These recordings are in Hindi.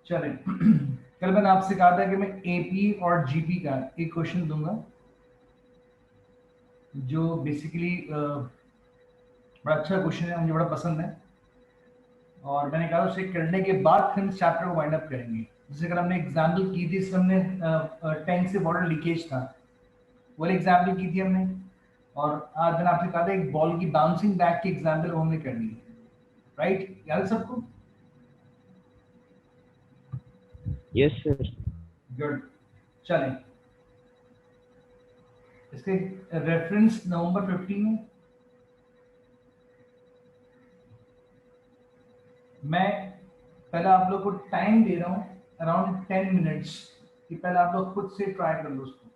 चले कल मैंने आपसे कहा था कि मैं एपी और जीपी का एक क्वेश्चन दूंगा जो बेसिकली बड़ा अच्छा क्वेश्चन है, मुझे बड़ा पसंद है। और मैंने कहा उसे करने के बाद फिर इस चैप्टर को वाइंड अप करेंगे। जैसे अगर हमने एग्जाम्पल की थी, इसमें हमने टैंक से वाटर लीकेज था, वो एग्जाम्पल की थी हमने। और आज मैंने आपसे कहा था एक बॉल की बाउंसिंग बैक की एग्जाम्पल वो हमने करनी है। राइट, याद है सबको? Yes sir. गुड। चलें, इसके रेफरेंस नवंबर 15 है। मैं पहले आप लोग को टाइम दे रहा हूँ अराउंड 10 मिनट्स कि पहले आप लोग खुद से ट्राई कर लो उसको।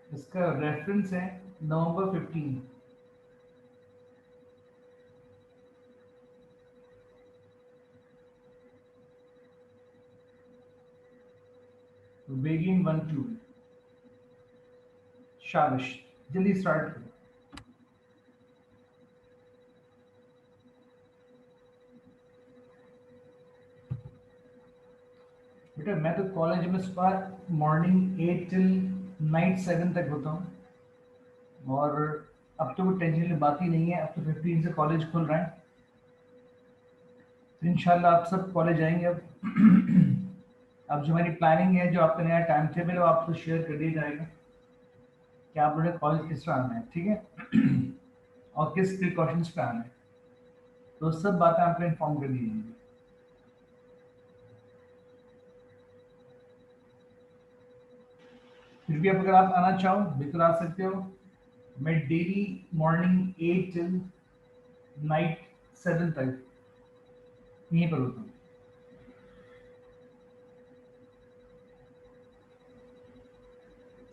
इसका रेफरेंस है नवंबर 15। वेगिंग 1-2 शाबाश, जल्दी स्टार्ट करो। बेटा मैं तो कॉलेज में सुबह मॉर्निंग 8 टिल नाइट 7 तक होता हूँ, और अब तो कोई टेंशन की बात ही नहीं है। अब तो 15 से कॉलेज खुल रहा है, तो इंशाल्लाह आप सब कॉलेज आएंगे। अब अब जो हमारी प्लानिंग है, जो आपका नया टाइम टेबल है, वो आपको शेयर कर दिया जाएगा कि आप लोगों ने कॉलेज किस तरह आना है, ठीक है? और किस प्रिकॉशंस पे आना है, तो सब बातें आपको इन्फॉर्म कर दी जाएंगी। फिर भी अब अगर आप आना चाहो बिल्कुल आ सकते हो। मैं डेली मॉर्निंग 8 टिल नाइट 7 तक यहीं पर होता हूँ।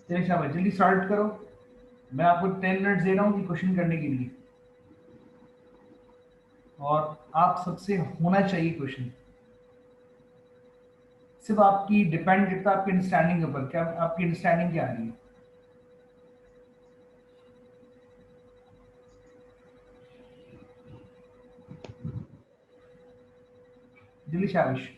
चलिए शाबाश, जल्दी स्टार्ट करो। मैं आपको 10 मिनट्स दे रहा हूँ कि क्वेश्चन करने के लिए, और आप सबसे होना चाहिए क्वेश्चन। सिर्फ आपकी डिपेंड करता है आपकी अंडरस्टैंडिंग के ऊपर, क्या आपकी अंडरस्टैंडिंग क्या आ रही है। जल्दी शाबाश।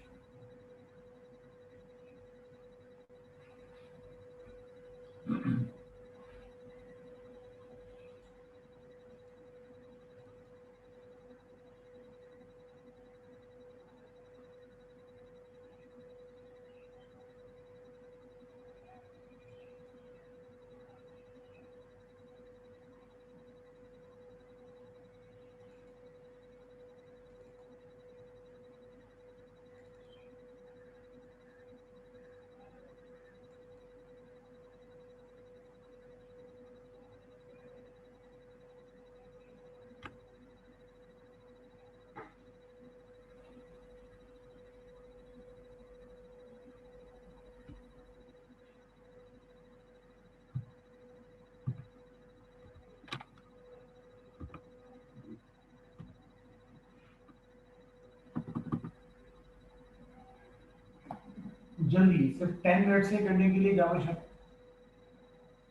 जल्दी, सिर्फ 10 मिनट से करने के लिए जाओ शक,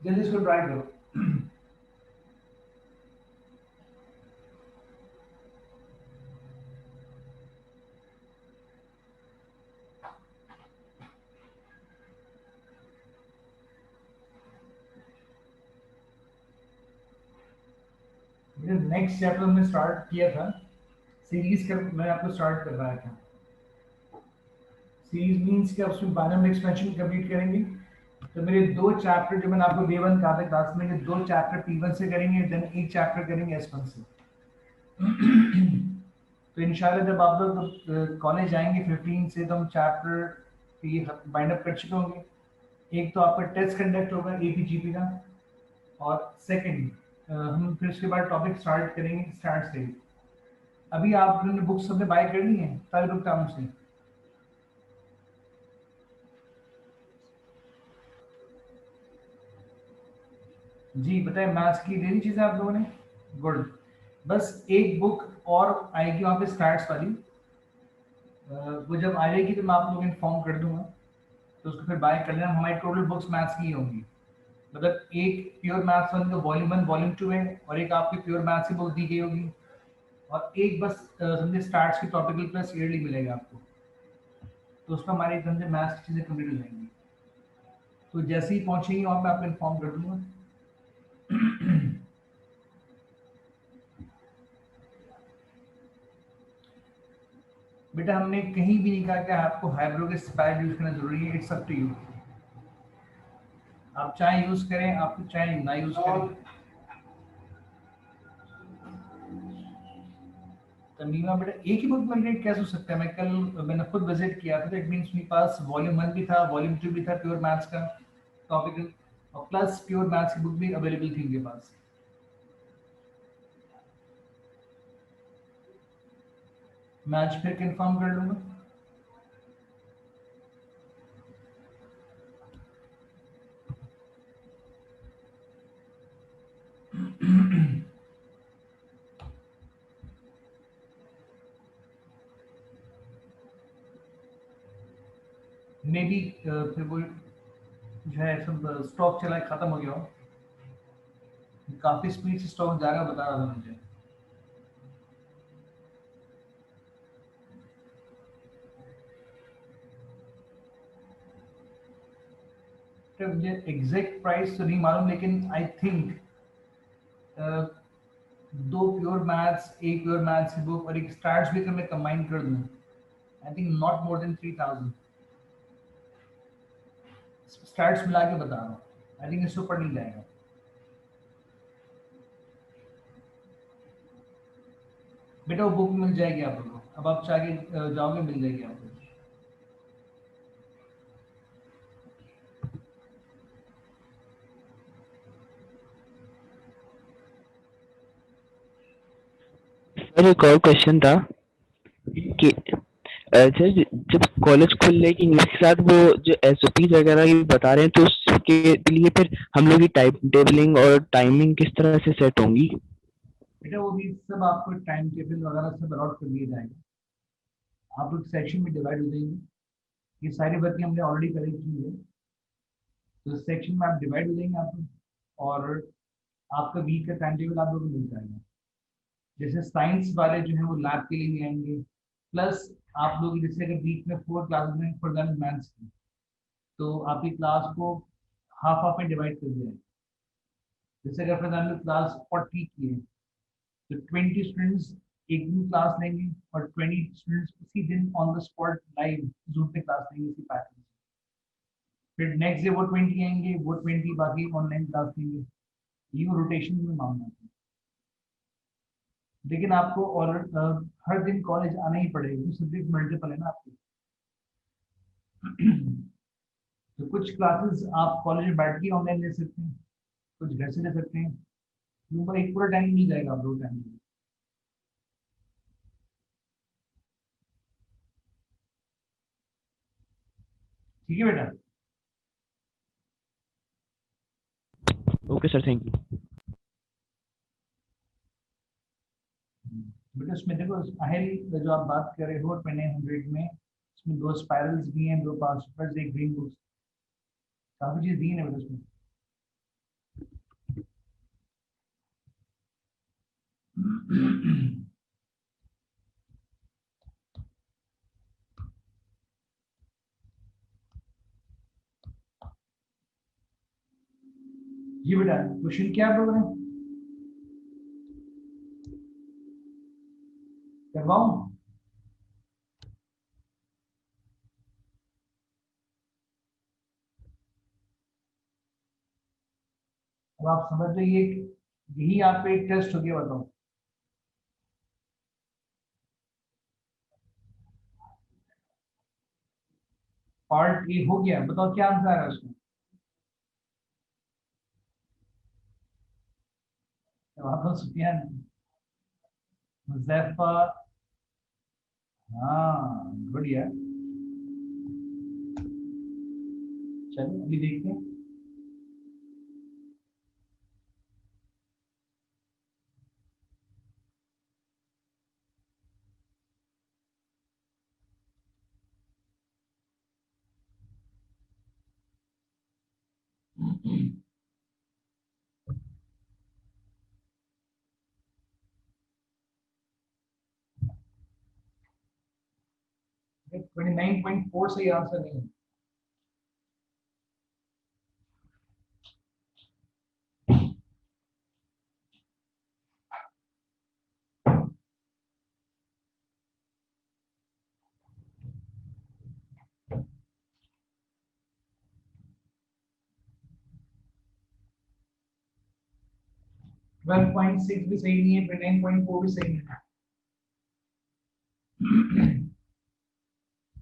जल्दी इसको ट्राई करो। नेक्स्ट चैप्टर हमने स्टार्ट किया था सीरीज का, मैं आपको स्टार्ट कर रहा था। सीरीज मींस कि आप उसमें बायनोमियल एक्सपेंशन कंप्लीट करेंगे। तो मेरे दो चैप्टर जो मैंने आपको डे 1 कहा था क्लास में, दो चैप्टर P1 से करेंगे, देन एक चैप्टर करेंगे S1 से। तो इंशाल्लाह जब आप लोग कॉलेज आएंगे 15 से, तो हम चैप्टर ये बाइंड अप कर चुके होंगे। एक तो आपका टेस्ट कंडक्ट होगा APGP का, और सेकंड हम फिर उसके बाद टॉपिक स्टार्ट करेंगे स्टार्ट से। अभी आपने बुक्स सबने बाय कर ली हैं सारे बुक टाउन से? जी बताएं, मैथ्स की ले ली चीज़ें आप लोगों ने? गुड। बस एक बुक और आएगी वहाँ पे स्टार्ट्स वाली, वो जब आ जाएगी तो मैं आप लोगों को इन्फॉर्म कर दूंगा, तो उसको फिर बाय कर लेना। हमारी टोटल बुक्स मैथ्स की होंगी, मतलब एक प्योर मैथ्स वन का वॉल्यूम 1 वॉल्यूम 2 है, और एक आपकी प्योर मैथ्स की बुक दी गई होगी। और एक बस समझे स्टार्ट्स की टॉपिकल प्लस ईयरली मिलेगा आपको, तो उसमें हमारी समझे मैथ्स की चीज़ें कंप्लीट हो जाएंगी। तो जैसे ही पहुंचेंगे वहाँ मैं आपको इन्फॉर्म कर दूंगा। बेटा हमने कहीं भी नहीं कहा कि आपको हाइब्रो के स्पैड यूज करना जरूरी है, इट्स अप टू यू। आप चाहे यूज करें, आप चाहे ना यूज करें। तमीमा बेटा एक ही बुक में रेट कैसे हो सकता है? मैंने खुद विजिट किया था, तो इट मींस मेरे पास वॉल्यूम 1 भी था, वॉल्यूम 2 भी था प्योर मैथ्स का टॉपिकल, और प्लस प्योर मैथ्स की बुक भी अवेलेबल थी उनके पास। मैं आज फिर कंफर्म कर लूंगा। मे बी फिर वो जो है सब स्टॉक चला है, खत्म हो गया हो, काफी स्पीड से स्टॉक जाएगा बता रहा था मुझे। तो मुझे एग्जैक्ट प्राइस तो नहीं मालूम, लेकिन आई थिंक दो प्योर मैथ्स, एक प्योर मैथ्स की बुक और एक स्टार्स भी अगर मैं कंबाइन कर दूं, I think not more than 3000 stars मिला के बता रहा हूँ। आई थिंक इससे ऊपर नहीं जाएगा। बेटा वो बुक मिल जाएगी आप लोगों को, अब आप चाह के जाओगे मिल जाएगी आपको। सर एक और क्वेश्चन था कि सर जब कॉलेज खुलने की न्यूज़ के साथ वो जो एसओपीज वगैरह ये बता रहे हैं, तो उसके लिए फिर हम लोग की टाइम टेबलिंग और टाइमिंग किस तरह से सेट होंगी? बेटा वो भी सब आपको टाइम टेबल वगैरह सब अलॉट कर दिया जाएगा, आप लोग सेक्शन में डिवाइड हो जाएंगे। ये सारी बातें हमने ऑलरेडी करी की है, तो सेक्शन में आप डिवाइड हो जाएंगे आप लोग, और आपका वीक का टाइम टेबल आप लोगों को मिल जाएगा। जैसे साइंस वाले जो है वो लैब के लिए भी आएंगे, प्लस आप लोग जैसे अगर वीक में 4 क्लासेस में फॉर एग्जाम्पल मैथ्स की, तो आपकी क्लास को हाफ हाफ में डिवाइड कर दिया जाएगा। जैसे अगर फॉर एग्जाम्पल क्लास 40 की है, तो 20 स्टूडेंट्स एक दिन क्लास लेंगे, और 20 स्टूडेंट्स उसी दिन on the spot live zoom पे क्लास लेंगे इसी पैटर्न से। फिर नेक्स्ट डे वो 20 आएंगे, वो 20 बाकी ऑनलाइन क्लास लेंगे। ये रोटेशन में मामला है। लेकिन आपको और हर दिन कॉलेज आना ही पड़ेगा क्योंकि सब्जेक्ट मल्टीपल है ना आपके। तो कुछ क्लासेस आप कॉलेज में बैठ के ऑनलाइन ले सकते हैं, कुछ घर से ले सकते हैं। ऊपर एक पूरा टाइम मिल जाएगा आप दो टाइम। ठीक है बेटा। Okay sir, thank you. बेटा उसमें देखो अहेल जो आप बात कर रहे हो 2900 में, उसमें दो स्पाइरल्स भी हैं, दो पास पेपर्स, एक ग्रीन बुक्स, काफी चीज दी है बेटा उसमें। जी बेटा क्वेश्चन क्या आप लोगों ने करवाऊं? अब आप समझ लो ये यही आपका एक टेस्ट हो गया, बताओ। पार्ट ए हो गया, बताओ क्या आंसर है उसमें? जवाब सुफियान, मुजैफा। हाँ बढ़िया। चलो अभी देखते हैं। 29.4 सही आंसर नहीं है। ट्वेल्व पॉइंट सिक्स भी सही नहीं है, 29.4 भी सही नहीं है।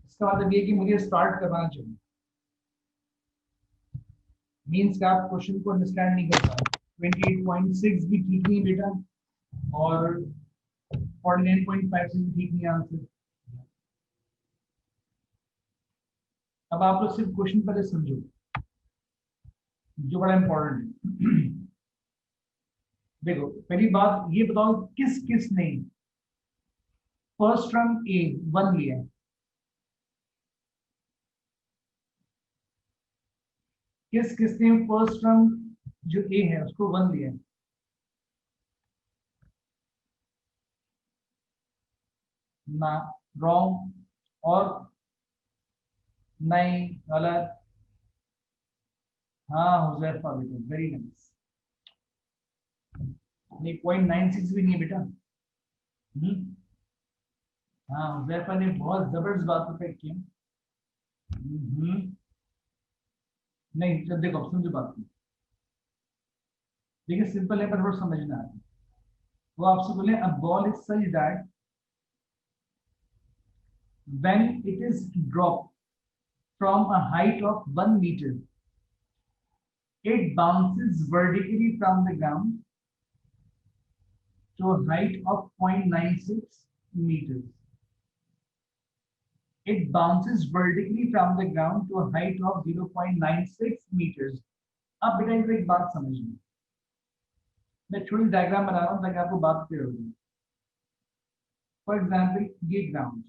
इसका मतलब ये कि मुझे स्टार्ट करवाना चाहिए, मीन्स का आप क्वेश्चन को अंडरस्टैंड नहीं कर पा रहे। 28.6 भी ठीक नहीं बेटा, और 49.5 भी ठीक नहीं आंसर। अब आप लोग सिर्फ क्वेश्चन पहले समझो, जो बड़ा इंपॉर्टेंट है। देखो पहली बात ये बताओ, किस किस ने फर्स्ट टर्म ए 1 लिया है? किस किस ने फर्स्ट टर्म जो ए है उसको 1 लिया है? ना, रॉन्ग। और नहीं, गलत। हाँ हुजैफा बेटा, वेरी नाइस। नहीं, 0.96 भी नहीं है बेटा। हाँ हुजैफा ने बहुत जबरदस्त बात पे किया। नहीं, जब देखो अब समझो बात की। देखिए सिंपल है पर थोड़ा समझना है। वो आपसे बोले a ball is such that when it is dropped from a height of 1 meter, it bounces vertically from the ground to a height of 0.96 meters. It bounces vertically from the ground to a height of 0.96 meters. अब बेटा इनको एक बात समझना, मैं छोटी डायग्राम बना रहा हूँ ताकि आपको बात क्लियर हो जाए। फॉर एग्जाम्पल ये ग्राउंड,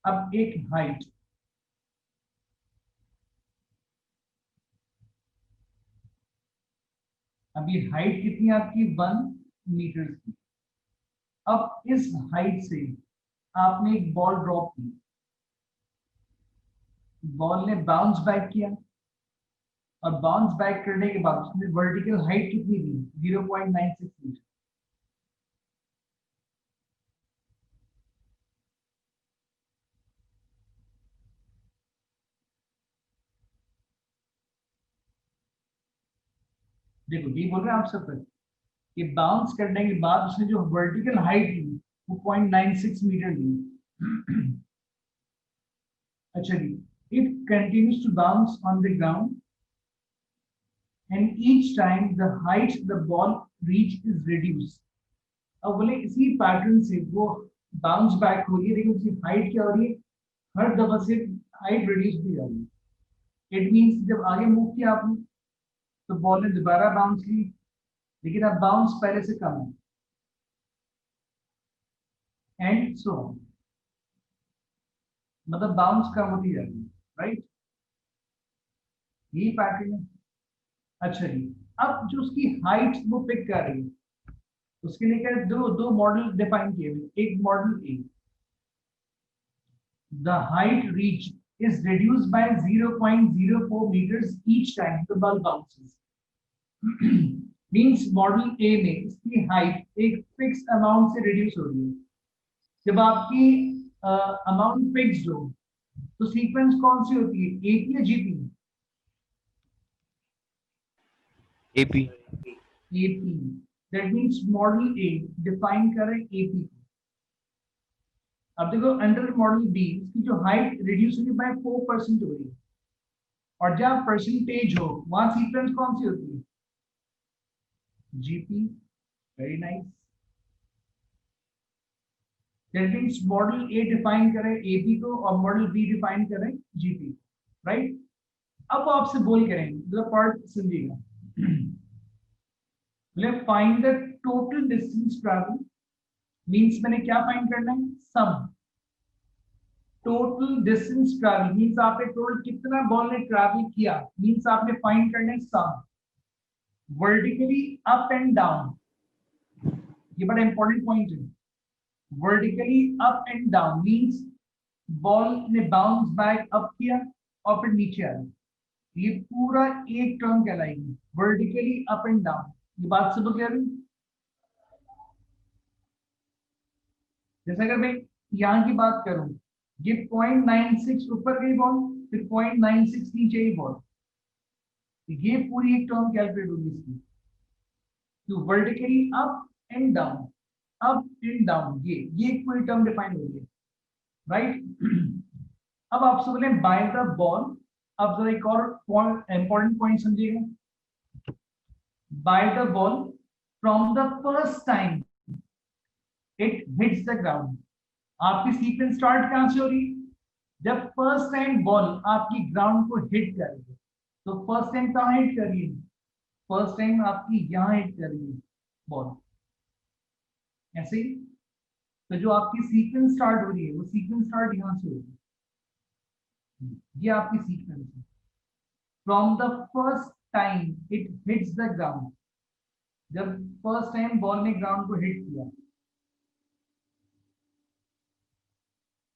अब एक हाइट, अब ये हाइट कितनी है आपकी 1 मीटर की। अब इस हाइट से आपने एक बॉल ड्रॉप की, बॉल ने बाउंस बैक किया, और बाउंस बैक करने के बाद उसने वर्टिकल हाइट कितनी दी? 0.96 मीटर। देखो ये बोल रहे हैं आप सब पर कि बाउंस करने के बाद उसने जो वर्टिकल हाइट ली वो 0.96 मीटर ली। अच्छा जी, it continues to bounce on the ground and each time the height the ball reach is reduced. अब बोले इसी पैटर्न से वो बाउंस बैक हो रही है, लेकिन उसकी हाइट क्या हो रही है? हर दफा से हाइट रिड्यूस भी हो रही है। इट मींस जब आगे मूव किया आपने तो बॉल ने दोबारा बाउंस ली, लेकिन अब बाउंस पहले से कम है, एंड सो मतलब बाउंस कम होती जा रही है, राइट? यही पैटर्न है। अच्छा जी, अब जो उसकी हाइट वो पिक कर रही है, उसके लिए क्या दो दो मॉडल डिफाइन किए हुए। एक model A, the height reached is reduced by 0.04 meters each time the ball bounces. Means model A में इसकी हाइट एक फिक्स अमाउंट से रिड्यूस हो रही है। जब आपकी अमाउंट फिक्स्ड हो तो सीक्वेंस कौन सी होती है, एपी या GP? AP. AP. That means model A define करें एपी। अब देखो अंडर मॉडल बी की जो हाइट रिड्यूस हुई बाय 4% हो रही है, और जब परसेंटेज हो वहां सीक्वेंस कौन सी होती है? GP. Very nice. That means model A define करें एपी को और मॉडल बी डिफाइन करें जीपी, राइट? अब वो आपसे बोल करेंगे, मतलब पार्ट समझिएगा। बोले find the total distance travel, means मैंने क्या फाइंड करना है? सम। टोटल डिस्टेंस ट्रैवल मींस आपने टोटल कितना बॉल ने ट्रैवल किया, मींस आपने फाइंड करना है सम वर्टिकली अप एंड डाउन। ये बड़ा इंपॉर्टेंट पॉइंट है। Vertically up and down means ball ने बाउंस बैक अप किया और फिर नीचे आया, ये पूरा एक टर्म कहलाएगी वर्टिकली अप एंड डाउन। ये बात सब क्लियर है? जैसे अगर मैं यहाँ की बात करूं, ये 0.96 ऊपर गई बॉल, फिर 0.96 नीचे गई बॉल, ये पूरी एक टर्म कैलकुलेट होगी इसकी। तो vertically up and down, up and down, ये एक पूरी टर्म डिफाइन हो गई, राइट। अब आपसे बोले बाय द बॉल, अब जरा एक और इंपॉर्टेंट पॉइंट समझिएगा। By the ball from the first time it hits the ground. आपकी सीक्वेंस स्टार्ट कहां से हो रही? जब फर्स्ट टाइम बॉल आपकी ग्राउंड को हिट कर रही है, तो फर्स्ट टाइम कहां हिट कर रही है? फर्स्ट टाइम आपकी यहां हिट कर रही है बॉल, ऐसे ही। तो जो आपकी सीक्वेंस स्टार्ट हो रही है, वो सीक्वेंस स्टार्ट यहां से होगी, ये आपकी सीक्वेंस है। From the first time it hits the ground, जब फर्स्ट टाइम बॉल ने ग्राउंड को हिट किया,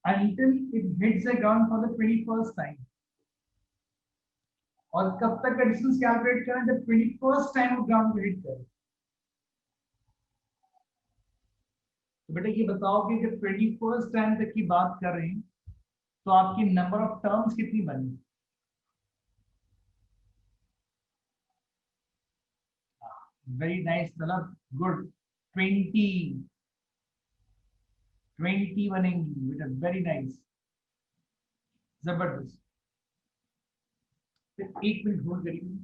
until it hits the ground for the 21st time। और कब तक का डिस्टेंस कैलकुलेट करें? जब 21st टाइम वो ग्राउंड को हिट करे। तो बेटा ये बताओ कि जब 21st टाइम तक की बात कर रहे हैं, तो आपकी नंबर ऑफ टर्म्स कितनी बनी? वेरी नाइस मतलब गुड, 20 20 बनेंगी बेटा, वेरी नाइस, जबरदस्त। एक मिनट होल्ड करिए,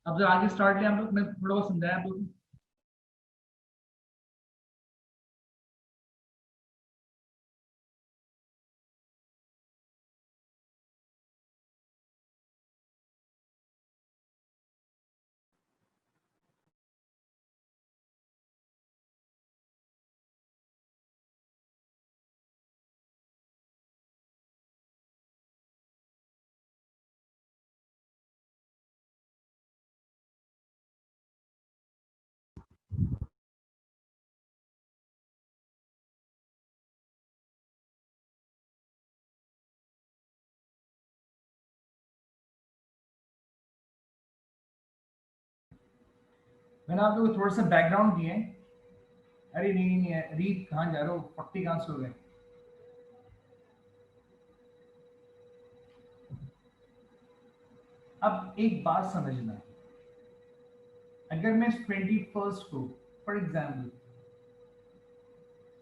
अब जरा आगे स्टार्ट लिया हम लोग, मैं थोड़ा समझाया आप लोग। मैंने आप लोगों को थोड़ा सा बैकग्राउंड दिए। अरे नहीं नहीं है, रीत कहाँ जा रहे हो, पट्टी कहाँ से हो गए? अब एक बात समझना, अगर मैं 21st को फॉर एग्जाम्पल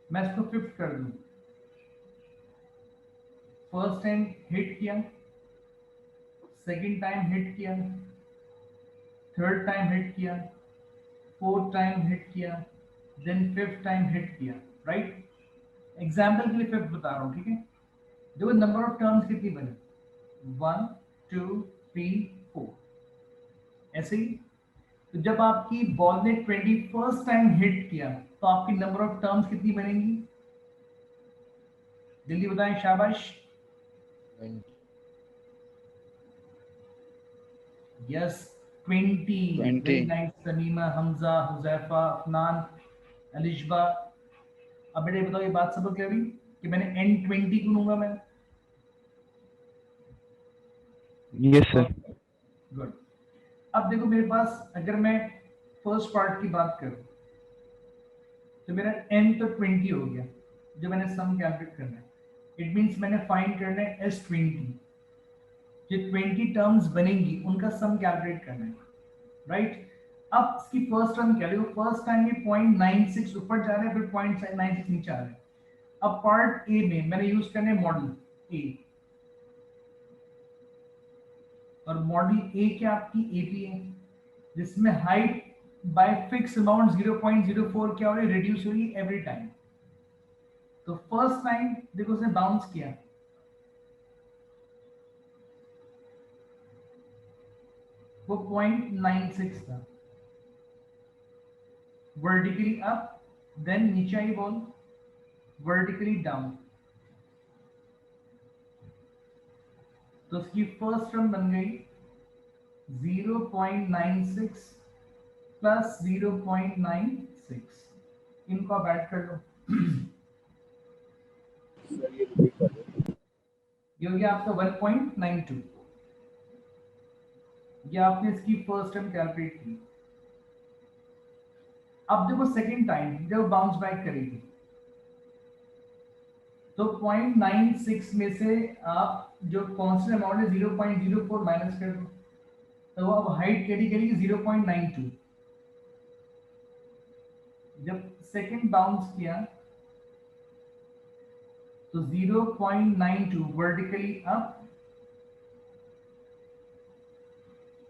मैं इसको 5th कर दूं, फर्स्ट टाइम हिट किया, सेकंड टाइम हिट किया, थर्ड टाइम हिट किया, फोर्थ टाइम हिट किया, देन 5th टाइम हिट किया, राइट। एग्जाम्पल के लिए 5th बता रहा हूँ, ठीक है। देखो नंबर ऑफ टर्म्स कितनी बनी, 1 2 3 4, ऐसे ही। तो जब आपकी बॉल ने 21st टाइम हिट किया, तो आपकी नंबर ऑफ टर्म्स कितनी बनेंगी? जल्दी बताएं, शाबाश। Yes 20। 20। Very nice Tamima, Hamza, Huzaifa, Afnan, Alishba. अब बेटे बताओ, ये बात सब क्लियर हुई कि मैंने N20 क्यों लूंगा मैं? Yes sir. गुड। अब देखो मेरे पास, अगर मैं फर्स्ट पार्ट की बात करूं, तो मेरा N तो 20 हो गया, जो मैंने सम कैलकुलेट करना है। इट मींस मैंने फाइंड करना है S20, जो 20 टर्म्स बनेंगी उनका सम कैलकुलेट करना है, राइट। अब इसकी फर्स्ट टर्म क्या है? फर्स्ट टाइम में 0.96 ऊपर जा रहा है, फिर 0.96 नीचे आ रहा है। अब पार्ट ए में मैंने यूज करने मॉडल ए, और मॉडल ए क्या आपकी एपी है, जिसमें हाइट बाय फिक्स अमाउंट 0.04 क्या हो रही है, रिड्यूस हो रही है एवरी टाइम। तो फर्स्ट टाइम देखो उसने बाउंस किया, वो 0.96 था, वर्टिकली अप, देन नीचे आई बॉल, वर्टिकली डाउन, तो उसकी फर्स्ट टर्म बन गई 0.96 प्लस 0.96, इनको आप ऐड कर लो। ये हो गया आपका 1.92। ये आपने इसकी फर्स्ट टर्म कैलकुलेट की। अब देखो सेकंड टाइम जब बाउंस बैक करेगी तो 0.96 में से आप जो कांस्टेंट अमाउंट है 0.04 माइनस कर दो, तो अब हाइट कैरी करेगी 0.92। जब सेकंड बाउंस किया तो 0.92 vertically up,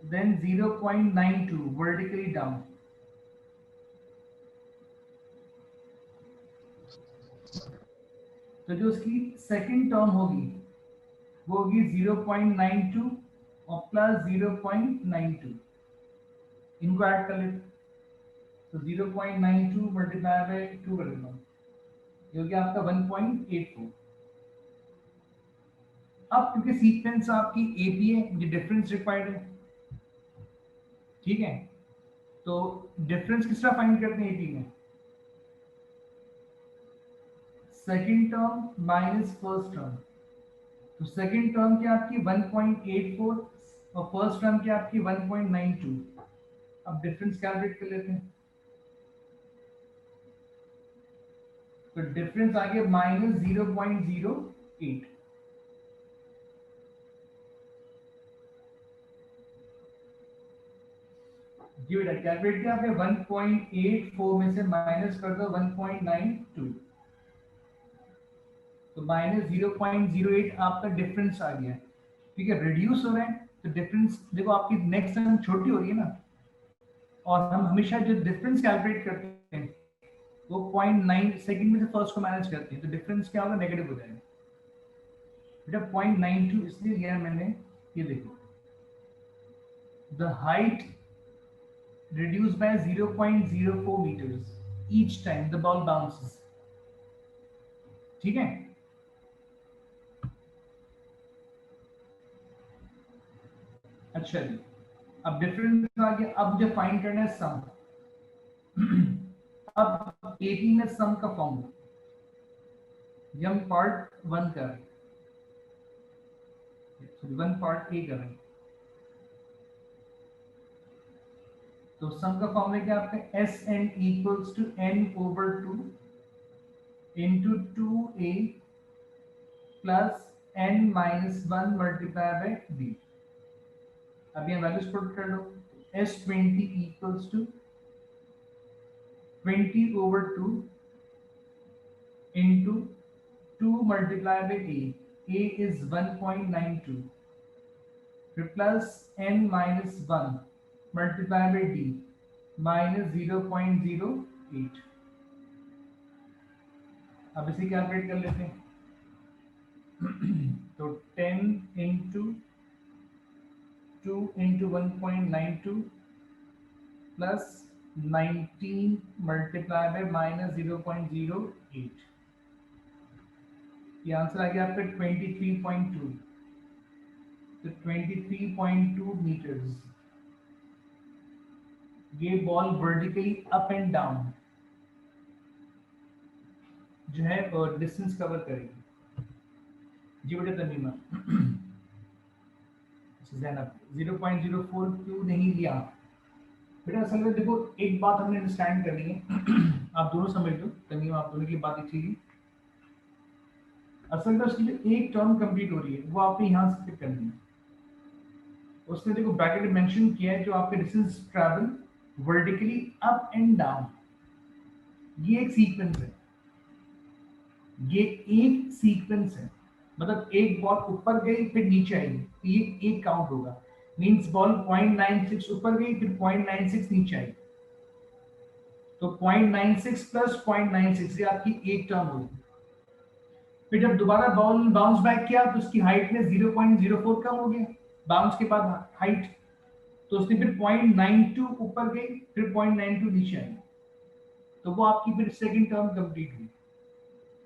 then 0.92 vertically down. तो जो उसकी सेकंड टर्म होगी वो होगी 0.92 और प्लस 0.92, इनको ऐड कर लेते। तो 0.92 मल्टीप्लाई बाय 2 कर देता हूँ, ये हो गया आपका 1.84। अब क्योंकि सीक्वेंस आपकी एपी है, ये डिफरेंस रिक्वायर्ड है, ठीक है। तो डिफरेंस किस तरह फाइंड करते हैं एपी में? Second term minus first term. तो सेकंड टर्म की आपकी 1.84 और फर्स्ट टर्म की आपकी 1.92। अब डिफरेंस कैलकुलेट कर लेते हैं। तो डिफरेंस आ गया माइनस 0.08। जी बेटा कैलकुलेट किया आपने, 1.84 में से माइनस कर दो 1.92, तो माइनस 0.08 आपका डिफरेंस आ गया। ठीक है, रिड्यूस हो रहा है तो डिफरेंस देखो आपकी नेक्स्ट टर्म छोटी हो रही है ना, और हम हमेशा जो डिफरेंस कैलकुलेट करते हैं वो 0.9 सेकंड में से फर्स्ट को माइनस करते हैं, तो डिफरेंस क्या होगा? नेगेटिव हो जाएगा। बेटा 0.92 इसलिए लिया मैंने, ये देखो the height reduced by 0.04 meters each time the ball bounces। ठीक है, अच्छा जी। अब डिफरेंस आ गया, अब जो फाइंड करना है सम। अब एपी में सम का फॉर्मूला ये हम पार्ट 1 कर रहे हैं, सॉरी 1 पार्ट ए कर रहे हैं। तो सम का फॉर्मूला क्या आपका? S N equals to N over 2 into 2a plus n minus 1 multiply by b। अब ये वैल्यूज पुट कर लो। S20 equals to 20 over 2 into 2 multiplied by a. A is 1.92 plus n minus 1 multiplied by d minus 0.08। अब इसे कैलकुलेट कर लेते हैं। तो 10 into 2 into 1.92 plus 19 multiplied by minus 0.08। ये आंसर आ गया आपका 23.2। तो 23.2 मीटर्स ये ball vertically up and down जो है डिस्टेंस कवर करेगी। जी बेटा तमीमा, जैनब 0.04 क्यों नहीं लिया? बेटा असल में देखो एक बात हमने अंडरस्टैंड करनी है। आप दोनों समझ लो, तमीमा आप दोनों की बात एक थी। असल में उसकी जो एक टर्म कंप्लीट हो रही है वो आपने यहाँ से पिक करनी है। उसने देखो ब्रैकेट मेंशन किया है जो आपके distance travel vertically up and down, ये एक सीक्वेंस है, ये एक सीक्वेंस है। मतलब एक बॉल ऊपर गई फिर नीचे आई, तो ये एक काउंट होगा। मींस बॉल 0.96 ऊपर गई फिर 0.96 नीचे आई, तो 0.96 प्लस 0.96 ये आपकी एक टर्म होगी। फिर जब दोबारा बॉल बाउंस बैक किया तो उसकी हाइट में 0.04 कम हो गया बाउंस के बाद हाइट, तो उसने फिर 0.92 ऊपर गई फिर 0.92 नीचे आई, तो वो आपकी फिर सेकंड टर्म कंप्लीट हुई।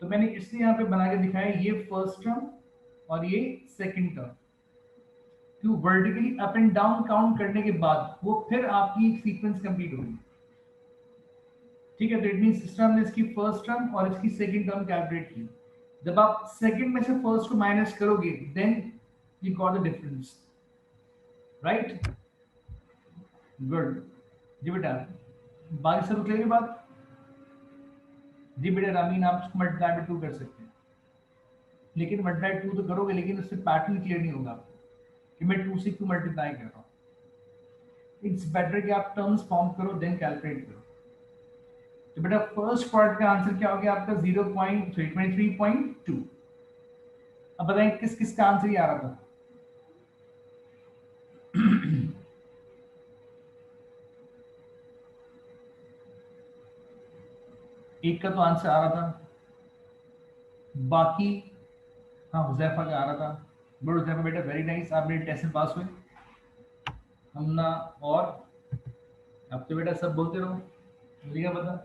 तो मैंने इसलिए यहाँ पे बना के दिखाया, ये फर्स्ट टर्म और ये सेकंड टर्म। क्यों vertically up and down count करने के बाद वो फिर आपकी एक सीक्वेंस कंप्लीट होगी, ठीक है। तो इट मींस इस टर्म ने इसकी फर्स्ट टर्म और इसकी सेकंड टर्म कैलकुलेट की। जब आप सेकंड में से फर्स्ट को माइनस करोगे then you got the difference, right. Good जी बेटा, बाकी सब क्लियर बात? जी बेटा रामीन, आप उसको मल्टीप्लाई बाय 2 कर सकते हैं, लेकिन मल्टीप्लाई 2 तो करोगे लेकिन उससे पैटर्न क्लियर नहीं होगा आपको कि मैं 2 से क्यों मल्टीप्लाई कर रहा हूँ। इट्स बेटर कि आप टर्म्स फॉर्म करो देन कैलकुलेट करो। तो बेटा फर्स्ट पार्ट का आंसर क्या हो गया आपका 0.23.2। अब बताएं किस किस का आंसर ही आ रहा था? एक का तो आंसर आ रहा था, बाकी हाँ हुजैफा का आ रहा था। बट हुजैफा बेटा वेरी नाइस, आप मेरे टेस्ट में पास हुए। हमना और अब तो बेटा सब बोलते रहो, मुझे क्या पता।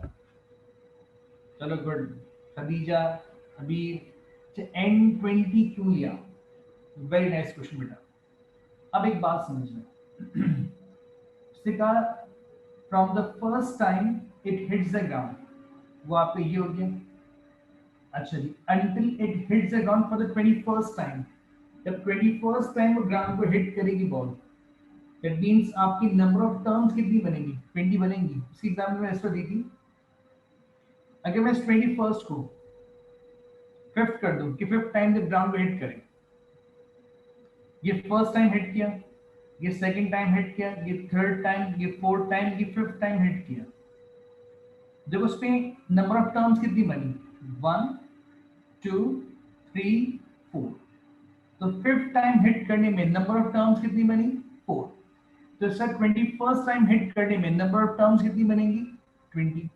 चलो गुड। खदीजा, अभी N20 क्यों लिया? वेरी नाइस क्वेश्चन बेटा। अब एक बात समझना, उसने कहा from the first time it hits the ground, वो आपका ये हो गया। अच्छा जी, until it hits the ground for the 21st time, जब 21st टाइम वो ग्राउंड को हिट करेगी बॉल, दैट मींस आपकी नंबर ऑफ टर्म्स कितनी बनेगी? 20 बनेंगी। उसी एग्जाम्पल में ऐसा दी थी। अगर मैं इस 21st को 5th कर दूं कि 5th टाइम जब ग्राउंड को हिट करे, ये फर्स्ट टाइम हिट किया, ये सेकंड टाइम हिट किया, ये थर्ड टाइम, ये फोर्थ टाइम, ये 5th टाइम हिट किया, जब उस पे नंबर ऑफ टर्म्स कितनी बनी? 1 2 3 4। तो 5th टाइम हिट करने में नंबर ऑफ टर्म्स कितनी बनी? 4। तो सर 21st टाइम हिट करने में नंबर ऑफ टर्म्स कितनी बनेंगी? 20।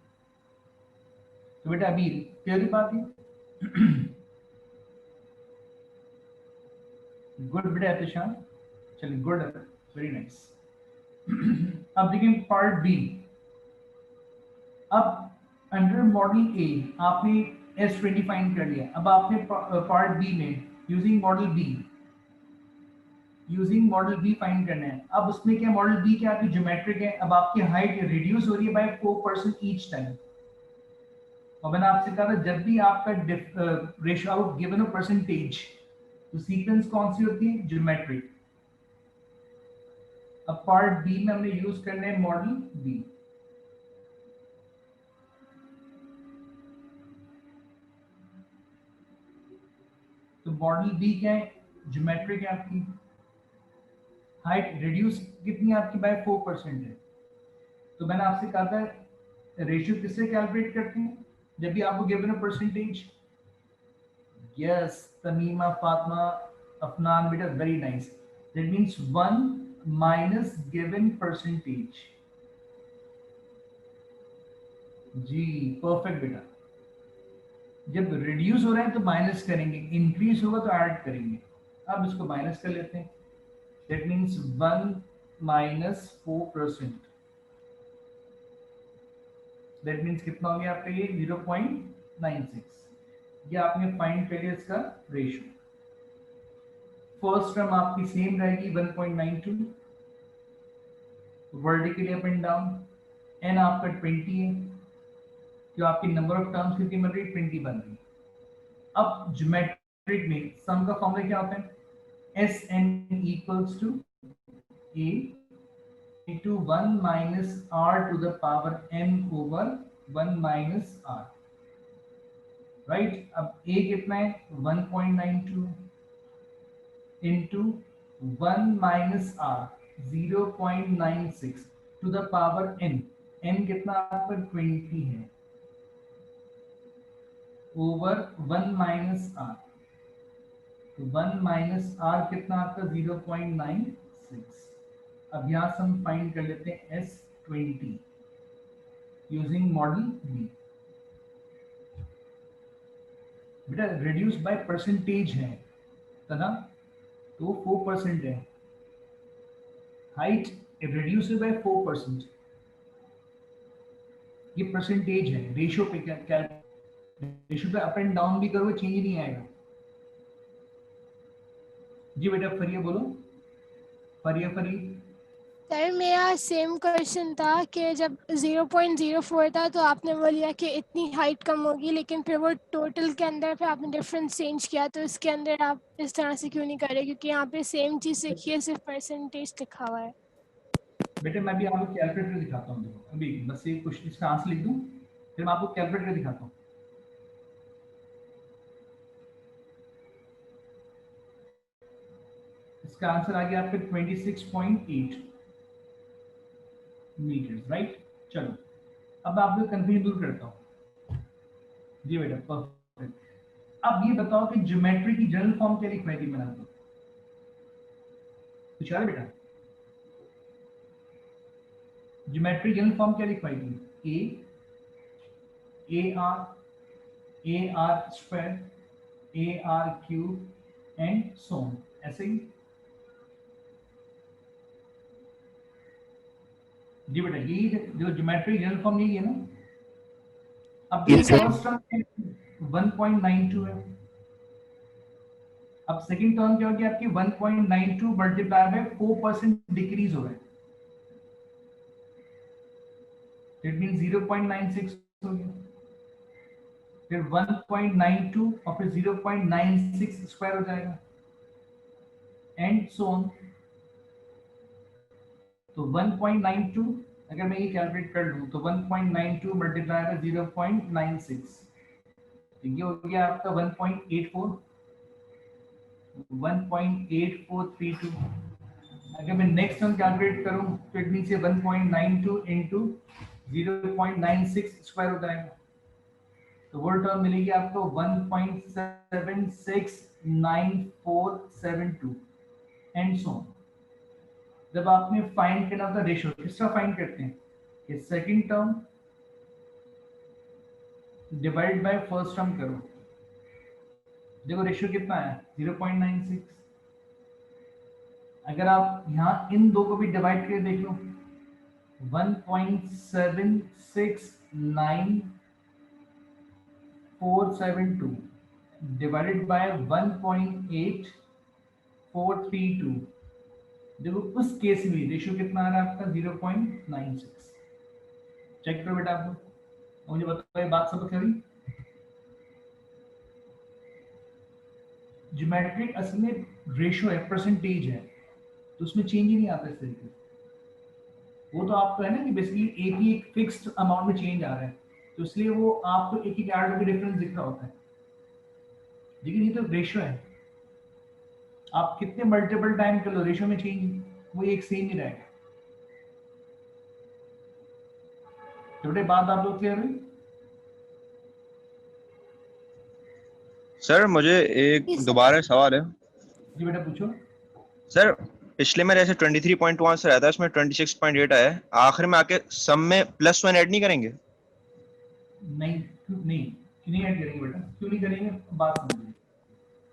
तो बेटा अभी क्लियर बात है? गुड बेटा अतिशान, चलिए गुड, वेरी नाइस। अब देखिए पार्ट बी। अब अंडर मॉडल ए आपने S20 फाइंड कर लिया। अब आपने पार्ट बी में यूजिंग मॉडल बी फाइंड करना है। अब उसमें क्या, मॉडल बी क्या आपकी ज्योमेट्रिक है। अब आपकी हाइट रिड्यूस हो रही है बाय 4% ईच टाइम। और मैंने आपसे कहा था जब भी आपका ratio out given a percentage, तो सीक्वेंस कौन सी होती है? ज्योमेट्रिक। अब पार्ट बी में हमने यूज करना है मॉडल बी। तो मॉडल बी क्या है? ज्योमेट्रिक है आपकी। हाइट रिड्यूस कितनी आपकी बाय 4% है। तो मैंने आपसे कहा था रेशियो किससे कैलकुलेट करते हैं? जब भी आपको given a percentage. Yes Tamima, Fatima, Afnan बेटा very nice. That means 1 minus given percentage. जी परफेक्ट बेटा। जब रिड्यूस हो रहा है तो माइनस करेंगे, इंक्रीज होगा तो ऐड करेंगे। अब इसको माइनस कर लेते हैं। That means 1 minus 4%। That means कितना हो गया आपका ये? 0.96। ये आपने फाइंड कर लिया इसका रेशियो। फर्स्ट टर्म आपकी सेम रहेगी 1.92 vertically up and down. N आपका 20 है, जो आपकी नंबर ऑफ टर्म्स कितनी बन रही है? 20 बन रही है। अब ज्योमेट्रिक में सम का फॉर्मूला क्या होता है? Sn equals to A into 1 minus R to the power m over 1 minus R, right. अब A कितना है? 1.92 into 1 minus R 0.96 to the power n। n कितना आपका? 20 है, ओवर 1 माइनस R। तो 1 माइनस R कितना आपका? 0.96। अब यहां से हम फाइंड कर लेते हैं S20 यूजिंग मॉडल बी। बेटा रिड्यूस बाय परसेंटेज है ना, तो 4% है। हाइट रिड्यूस बाय 4%, ये परसेंटेज है। रेशियो पे क्या रेशियो पे अप एंड डाउन भी करोगे चेंज नहीं आएगा। जी बेटा फरिया बोलो। फरी सर मेरा सेम क्वेश्चन था कि जब 0.04 था तो आपने बोला कि इतनी हाइट कम होगी, लेकिन फिर वो टोटल के अंदर फिर आपने डिफरेंस चेंज किया, तो इसके अंदर आप इस तरह से क्यों नहीं कर रहे? क्योंकि यहाँ पे सेम चीज़ लिखी है, सिर्फ परसेंटेज लिखा हुआ है। बेटे मैं भी आपको कैलकुलेटर दिखाता हूँ, देखो अभी बस ये क्वेश्चन इसका आंसर लिख दूं, फिर मैं आपको कैलकुलेटर दिखाता हूँ। इसका आंसर आ गया आपके 26.8 मीटर, राइट। चलो अब मैं आपको कंफ्यूजन दूर करता हूँ। जी बेटा परफेक्ट। अब ये बताओ कि ज्योमेट्री की जनरल फॉर्म क्या लिखवाई थी मैंने आपको? कुछ याद है बेटा? ज्योमेट्री जनरल फॉर्म क्या लिखवाई थी? A R square, A R cube and so on, ऐसे ही। जी बेटा यही जो ज्योमेट्री जनरल फॉर्म यही है ना। अब Yes, sir. फर्स्ट टर्म 1.92 है। अब सेकंड टर्म क्या हो गया आपकी? 1.92 मल्टीप्लाई बाय 4% डिक्रीज हो रहा है, इट मीन 0.96 हो गया, फिर 1.92 और फिर 0.96 स्क्वायर हो जाएगा एंड सो ऑन। तो 1.92 अगर मैं ये कैलकुलेट कर लूं तो 1.92 मल्टीप्लाई बाय 0.96, तो ये हो गया आपका 1.84, 1.8432। अगर मैं नेक्स्ट टर्म कैलकुलेट करूं तो इट मींस ये 1.92 इनटू 0.96 स्क्वायर हो जाएगा, तो वो टर्म मिलेगी आपको 1.769472 एंड सो ऑन। जब आपने फाइंड करना होता है रेशियो, किसका फाइंड करते हैं? कि second term divide by first term करो। देखो रेशियो कितना है? 0.96। अगर आप यहाँ इन दो को भी डिवाइड करके देख लो, 1.769472 डिवाइडेड बाय 1.8432, देखो उस केस में रेशियो कितना आ रहा है आपका? 0.96। चेक करो बेटा आप लोग, मुझे बताओ ये बात सब करी? ज्योमेट्रिक असल में रेशियो है, परसेंटेज है, तो उसमें चेंज ही नहीं आता इस तरीके से। वो तो आपको है ना कि बेसिकली एक ही एक फिक्स्ड अमाउंट में चेंज आ रहा है, तो इसलिए वो आपको एक ही कैरेक्टर का डिफरेंस दिख रहा होता है, लेकिन ये तो रेशियो है, आप कितने मल्टीपल टाइम कर लो रेशियो में चेंज वो एक सेम ही रहेगा। तो बेटे बात आप लोग क्लियर हुई? सर मुझे एक दोबारा सवाल है। जी बेटा पूछो। सर पिछले में जैसे 23.1 से रहता है, इसमें 26.8 आया है, आखिर में आके सम में +1 ऐड नहीं करेंगे? नहीं क्यों नहीं ऐड करेंगे बेटा? क्यों नहीं करेंगे? बात समझिए,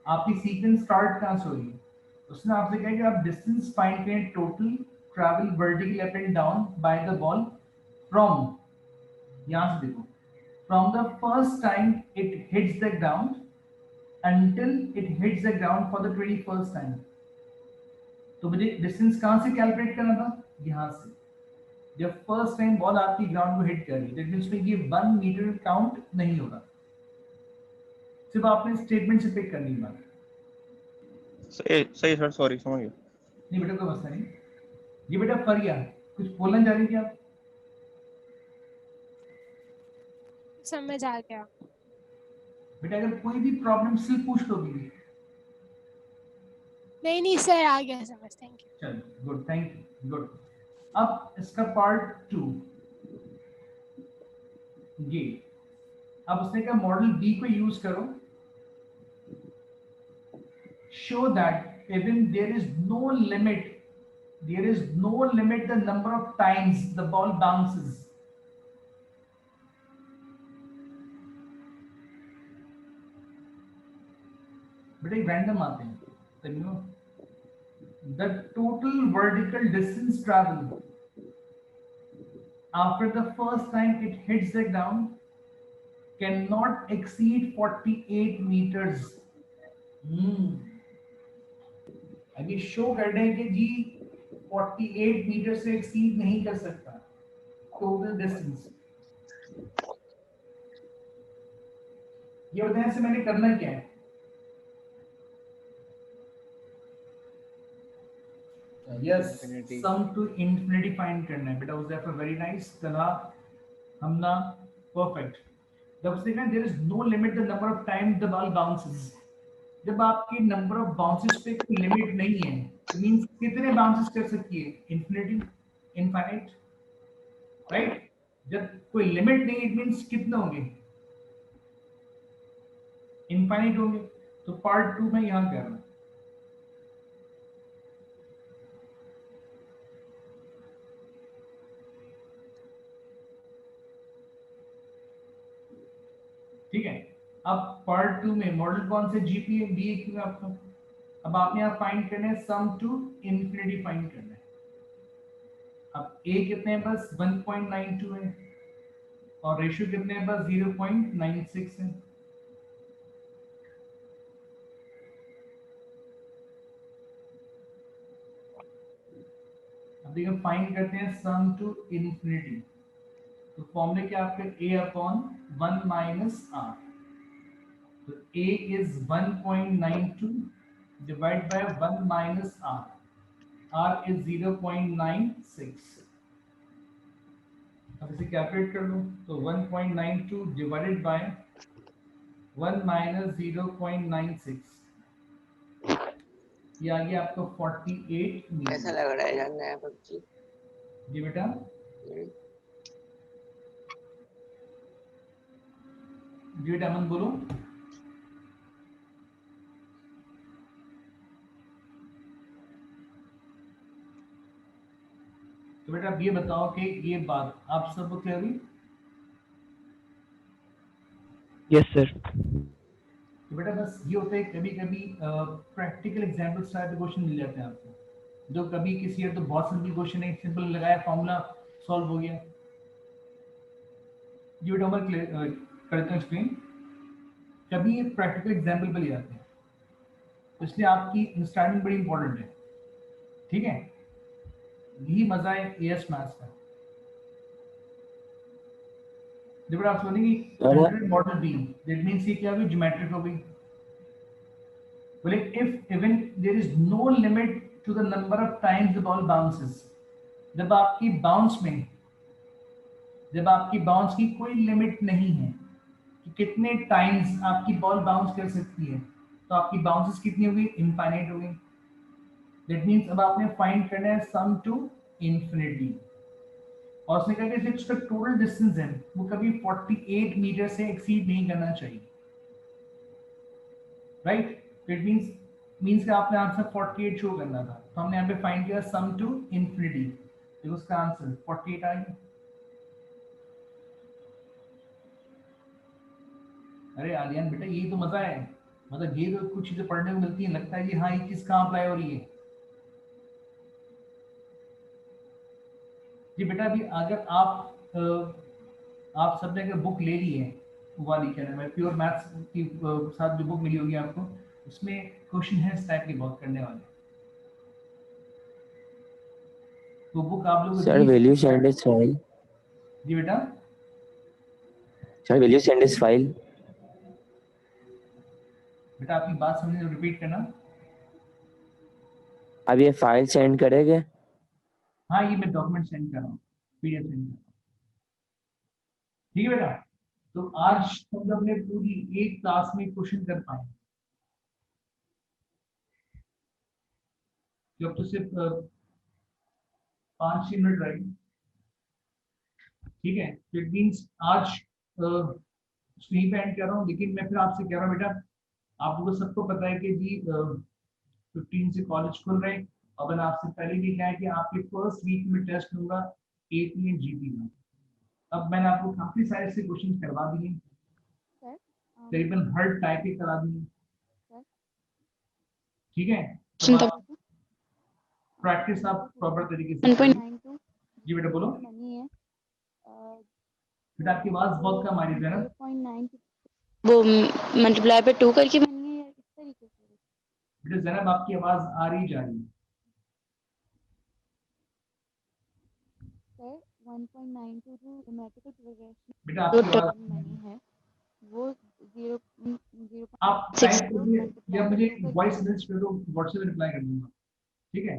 आपकी सीक्वेंस स्टार्ट कहाँ से हो रही है? उसने आपसे कहा कि आप डिस्टेंस फाइंड करें, total travel vertically up and down by the ball from, यहां से देखो, from the first time it hits the ground until it hits the ground for the 21st time। तो मुझे डिस्टेंस कहां से कैलकुलेट करना था? यहां से। जब फर्स्ट टाइम बॉल आपकी ग्राउंड को हिट कर रही है, दैट मींस में ये 1 मीटर काउंट नहीं होगा, सिर्फ आपने स्टेटमेंट से पिक करनी है बात। सही सही सर, सॉरी समझ गया। नहीं बेटा कोई मसला नहीं। ये बेटा फरिया कुछ बोलना चाह रही थी आप? समझ आ गया। बेटा अगर कोई भी प्रॉब्लम सिर्फ पूछ लो भी। नहीं सर, आ गया समझ, थैंक यू। चलो गुड, थैंक यू, गुड। अब इसका पार्ट 2, ये अब उसने कहा मॉडल बी को यूज करो, show that even there is no limit the number of times the ball bounces। बेटा रैंडम आते हैं, तो you know the total vertical distance travel after the first time it hits the ground cannot exceed 48 meters। अब ये शो कर रहे हैं कि जी 48 मीटर से एक्सीड नहीं कर सकता टोटल डिस्टेंस। ये बताएं से मैंने करना क्या है। Yes, sum to infinity find करना है बेटा। वाज दैट वेरी नाइस तला हमना, परफेक्ट। जब से there is no limit the number of time the ball bounces. जब आपकी नंबर ऑफ बाउंसेस पे कोई लिमिट नहीं है, तो मींस कितने बाउंसेस कर सकती है? Infinity, infinite, right. जब कोई लिमिट नहीं, इट मींस कितने होंगे? इनफाइनाइट होंगे। तो पार्ट 2 में यहां कर रहा हूं। ठीक है, अब पार्ट 2 में मॉडल कौन से? जीपीए बीए में आपको। अब आपने यहाँ फाइंड करना है सम टू इंफिनिटी फाइंड करना है। अब ए कितने हैं? बस 1.92 है और रेशियो कितने हैं? बस 0.96 है। अब देखिए फाइंड करते हैं सम टू इंफिनिटी। तो फॉर्मूले क्या आपके? a upon 1 minus R. तो a is 1.92 divided by 1 minus r. r is 0.96। अब इसे कैलकुलेट कर लो। तो 1.92 divided by 1 minus 0.96, ये आ गया आपको 48 मीटर। कैसा लग रहा है जानना है पबजी? जी बेटा, जी बेटा अमन बोलो। तो बेटा अब ये बताओ कि ये बात आप सबको क्लियर हुई? Yes sir. तो बेटा बस ये होता है कभी कभी प्रैक्टिकल एग्जाम्पल्स टाइप के क्वेश्चन मिल जाते हैं आपको, जो कभी किसी है तो बहुत सिंपल क्वेश्चन है, सिंपल लगाया फॉर्मूला सॉल्व हो गया। ये बेटा मैं करता हूँ एक्सप्लेन। कभी ये प्रैक्टिकल एग्जाम्पल पे ले जाते हैं, तो इसलिए आपकी अंडरस्टैंडिंग बड़ी इंपॉर्टेंट है। ठीक है, यही मजा है एएस मैथ्स का। जब आप सुनेंगे मॉडल बी, दैट मींस ये क्या हुई? ज्योमेट्रिक हो गई। बोले if even there is no limit to the number of times the ball bounces. जब आपकी बाउंस की कोई लिमिट नहीं है कि कितने टाइम्स आपकी बॉल बाउंस कर सकती है, तो आपकी बाउंसेस कितनी होगी? इनफाइनाइट होगी। दैट मींस अब आपने फाइंड करना है सम टू इंफिनिटी। और उसने कहा कि इसका टोटल डिस्टेंस है वो कभी 48 मीटर से एक्सीड नहीं करना चाहिए, राइट। इट मींस कि आपने आंसर 48 शो करना था, तो हमने यहाँ पे फाइंड किया सम टू इंफिनिटी। देखो उसका आंसर 48 आ गया। अरे आलियान बेटा यही तो मजा है, मतलब ये तो कुछ चीजें पढ़ने को मिलती है, लगता है कि हाँ ये चीज कहाँ अप्लाई हो रही है। जी बेटा अभी अगर आप सबने अगर बुक ले ली है वाली, क्या नाम है, प्योर मैथ्स की साथ जो बुक मिली होगी आपको, उसमें क्वेश्चन है इस टाइप के बहुत करने वाले। तो बुक आप लोग Sir, will you send this file? जी बेटा, Sir, will you send this file? बेटा आपकी बात समझने रिपीट करना। अब ये फाइल सेंड करेंगे? हाँ ये मैं डॉक्यूमेंट सेंड कर रहा हूँ, पीडीएफ सेंड कर रहा हूँ। ठीक है बेटा, तो आज हम लोग ने पूरी एक क्लास में क्वेश्चन कर पाए, जब तो सिर्फ 5-6 मिनट रहेगी। ठीक है, तो इट मींस आज स्क्रीन पे एंड कर रहा हूँ, लेकिन मैं फिर आपसे कह रहा हूँ बेटा, आप लोगों को सबको पता है कि जी 15 से कॉलेज खुल रहे हैं, और मैंने आपसे पहले भी कहा है कि आपके फर्स्ट वीक में टेस्ट होगा एपी एंड जीपी का। अब मैंने आपको काफी सारे से क्वेश्चन करवा दिए, तकरीबन हर टाइप के करा दिए। ठीक है, तो प्रैक्टिस आप प्रॉपर तरीके से करें। जी बेटा बोलो। बेटा आपकी आवाज बहुत कम आ रही है ना। वो मल्टीप्लाई पे 2 करके बनी है या किस तरीके से? बेटा जैनब आपकी आवाज आ रही जा रही है। 1.92 टू ड्रामेटिकल प्रोग्रेशन बेटा आपकी आवाज मनी है वो 0 आप टाइप कर दिए या मुझे वॉइस मैसेज कर दो, व्हाट्सएप में रिप्लाई कर दूंगा, ठीक है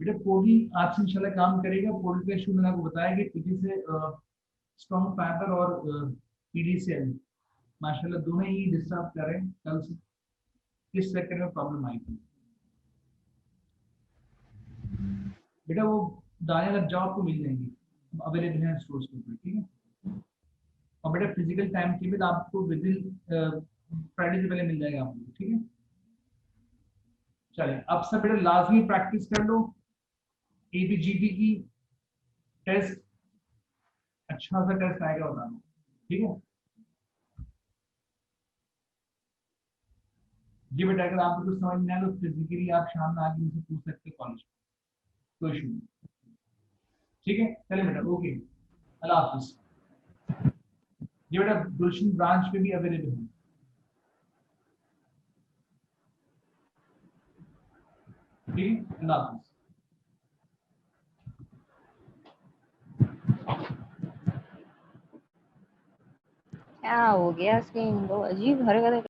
बेटा। पोर्टल आज से इंशाल्लाह काम करेगा। पोर्टल का इशू मैंने आपको बताया कि पीडी से स्ट्रॉन्ग फाइबर और पीडीसीएल माशाल्लाह दोनों ही डिस्टर्ब कर रहे हैं कल से, किस चक्कर में प्रॉब्लम आई थी बेटा। वो दाएं लग जाओ आपको मिल जाएंगी, अवेलेबल है स्टोर्स के ऊपर, ठीक है। और बेटा फिजिकल टाइम टेबल आपको विद इन फ्राइडे से पहले मिल जाएगा आपको, ठीक है। चलिए अब सब बेटा लाजमी प्रैक्टिस कर लो एबीजीटी की। टेस्ट अच्छा सा टेस्ट आएगा बताना, ठीक है जी बेटा। अगर आपको कुछ समझ नहीं आया तो फिजिकली आप शाम में आके मुझसे पूछ सकते कॉलेज, कोई इशू नहीं, ठीक है। चलिए बेटा, ओके, अल्लाह हाफिज। ये बेटा गुलशन ब्रांच पे भी अवेलेबल है, ठीक है, अल्लाह हाफिज। क्या हो गया स्क्रीन, वो अजीब हरकत